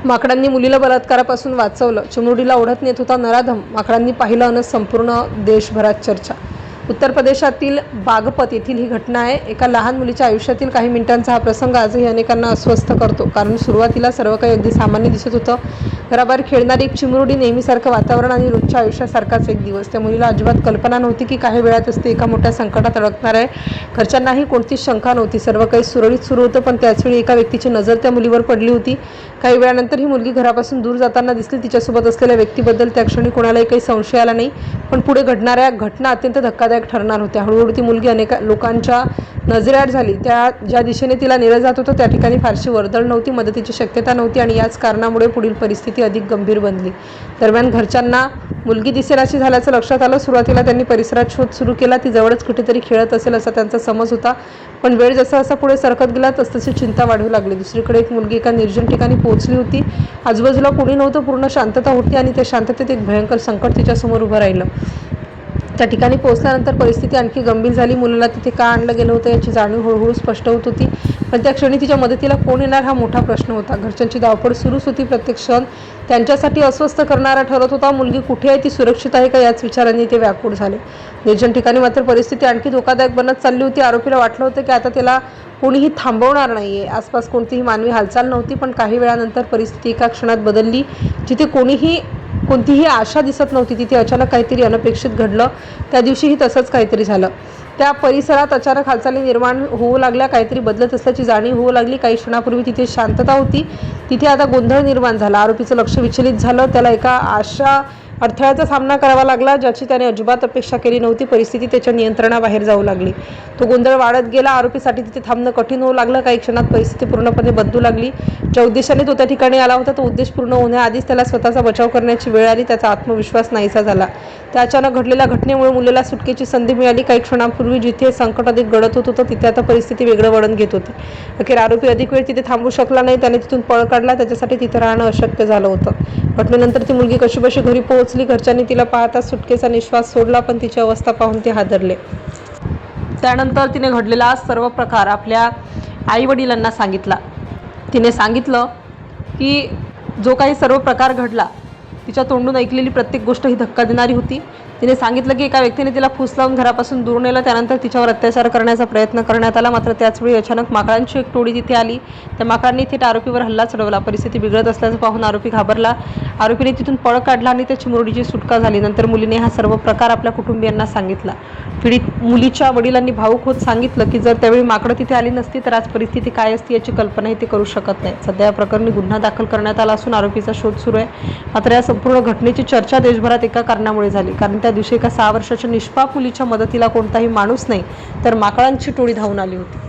माकडांनी मुलीला बलात्कारापासून वाचवलं, चिमुरडीला ओढत नेत होता नराधम, माकडांनी पाहिलं अन संपूर्ण देशभरात चर्चा। उत्तर प्रदेशातील बागपत येथील ही घटना आहे। एका लहान मुलीच्या आयुष्यातील काही मिनिटांचा हा प्रसंग आजही अनेकांना अस्वस्थ करतो, कारण सुरुवातीला सर्व काही अगदी सामान्य दिसत होतं। घराबाहेर खेळणारी एक चिमुरडी, नेहमीसारखं वातावरण आणि रोजच्या आयुष्यासारखाच एक दिवस। त्या मुलीला अजिबात कल्पना नव्हती की काही वेळातच ते एका मोठ्या संकटात अडकणार आहे। घरच्यांनाही कोणतीच शंका नव्हती, सर्व काही सुरळीत सुरू होतं। पण त्याचवेळी एका व्यक्तीची नजर त्या मुलीवर पडली होती। काही वेळानंतर ही मुलगी घरापासून दूर जाताना दिसली। तिच्यासोबत असलेल्या व्यक्तीबद्दल त्या क्षणी कोणालाही काही संशय आला नाही, पण पुढे घडणाऱ्या घटना अत्यंत धक्कादायक ठरणार होत्या। हळूहळू ती मुलगी अनेक लोकांच्या नजरेआड झाली। ज्या दिशेने तिला नेलं जात होतं त्या ठिकाणी फारशी वर्दळ नव्हती, मदतीची शक्यता नव्हती आणि याच कारणामुळे पुढील परिस्थिती अधिक गंभीर बनली। दरम्यान घरच्यांना मुलगी दिसेनाशी झाल्याचं लक्षात आलं। सुरुवातीला त्यांनी परिसरात शोध सुरू केला, ती जवळच कुठेतरी खेळत असेल असा त्यांचा समज होता। पण वेळ जसा पुढे सरकत गेला तसतशी चिंता वाढू लागली। दुसरीकडे एक मुलगी एका निर्जन ठिकाणी पोहोचली होती। आजूबाजूला कोणी नव्हतं, पूर्ण शांतता होती आणि त्या शांततेत एक भयंकर संकट तिच्यासमोर उभं राहिलं। त्या ठिकाणी पोहोचल्यानंतर परिस्थिती आणखी गंभीर झाली। मुलाला तिथे का आणलं गेलं होतं याची जाणीव हळूहळू स्पष्ट होत होती, पण त्या क्षणी तिच्या मदतीला कोण येणार हा मोठा प्रश्न होता। घरच्यांची धावपळ सुरूच होती। प्रत्येक क्षण त्यांच्यासाठी अस्वस्थ करणारा ठरत होता। मुलगी कुठे आहे, ती सुरक्षित आहे का, याच विचारांनी ते व्याकुळ झाले। निर्जन ठिकाणी मात्र परिस्थिती आणखी धोकादायक बनत चालली होती। आरोपीला वाटलं होतं की आता त्याला कोणीही थांबवणार नाहीये। आसपास कोणतीही मानवी हालचाल नव्हती, पण काही वेळानंतर परिस्थिती एका क्षणात बदलली। जिथे कोणतीही आशा दिसत नव्हती, तिथे अचानक काहीतरी अनपेक्षित घडलं। त्या दिवशीही तसंच काहीतरी झालं। त्या परिसरात अचानक हालचाली निर्माण होऊ लागल्या, काहीतरी बदलत असल्याची जाणीव होऊ लागली। काही क्षणापूर्वी तिथे शांतता होती, तिथे आता गोंधळ निर्माण झाला। आरोपीचं लक्ष विचलित झालं। त्याला एका अडथळ्याचा सामना करावा लागला, ज्याची त्याने अजिबात अपेक्षा केली नव्हती। परिस्थिती त्याच्या नियंत्रणाबाहेर जाऊ लागली। तो गोंधळ वाढत गेला। आरोपीसाठी तिथे थांबणं कठीण होऊ लागलं। काही क्षणात परिस्थिती पूर्णपणे बदलू लागली। ज्या उद्देशाने तो त्या ठिकाणी आला होता तो उद्देश पूर्ण होण्याआधीच त्याला स्वतःचा बचाव करण्याची वेळ आली। त्याचा आत्मविश्वास नाहीसा झाला। त्या अचानक घडलेल्या घटनेमुळे मुलीला सुटकेची संधी मिळाली। काही क्षणांपूर्वी जिथे संकट अधिक गडद होत होतं, तिथे आता परिस्थिती वेगळं वळण घेत होती। अखेर आरोपी अधिक वेळ तिथे थांबू शकला नाही। त्याने तिथून पळ काढला। त्याच्यासाठी तिथे राहणं अशक्य झालं होतं। घटनेनंतर ती मुलगी कशीबशी घरी पोहोचली। घरच्यांनी तिला पाहताच सुटकेचा निश्वास सोडला, पण तिची अवस्था पाहून ते हादरले। त्यानंतर तिने घडलेला सर्व प्रकार आपल्या आईवडिलांना सांगितला। तिने सांगितलं की जो काही सर्व प्रकार घडला, तिच्या तोंडून ऐकलेली प्रत्येक गोष्ट ही धक्का देणारी होती। तिने सांगितलं की एका व्यक्तीने तिला फूस लावून घरापासून दूर नेलं, त्यानंतर तिच्यावर अत्याचार करण्याचा प्रयत्न करण्यात आला। मात्र त्याचवेळी अचानक माकडांची एक टोळी तिथे आली। त्या माकडांनी थेट आरोपीवर हल्ला चढवला। परिस्थिती बिघडत असल्याचं पाहून आरोपी घाबरला। आरोपीने तिथून पळ काढला आणि त्या चिमुरडीची सुटका झाली। नंतर मुलीने हा सर्व प्रकार आपल्या कुटुंबियांना सांगितला। पीडित मुलीच्या वडिलांनी भावूक होत सांगितलं की जर त्यावेळी माकडं तिथे आली नसती तर आज परिस्थिती काय असती याची कल्पनाही ते करू शकत नाही। सध्या या प्रकरणी गुन्हा दाखल करण्यात आला असून आरोपीचा शोध सुरू आहे। मात्र या संपूर्ण घटनेची चर्चा देशभरात एका कारणामुळे झाली, कारण त्या दिवशी एका 6 वर्षाच्या निष्पाप मुलीच्या मदतीला कोणताही माणूस नाही, तर माकडांची टोळी धावून आली होती।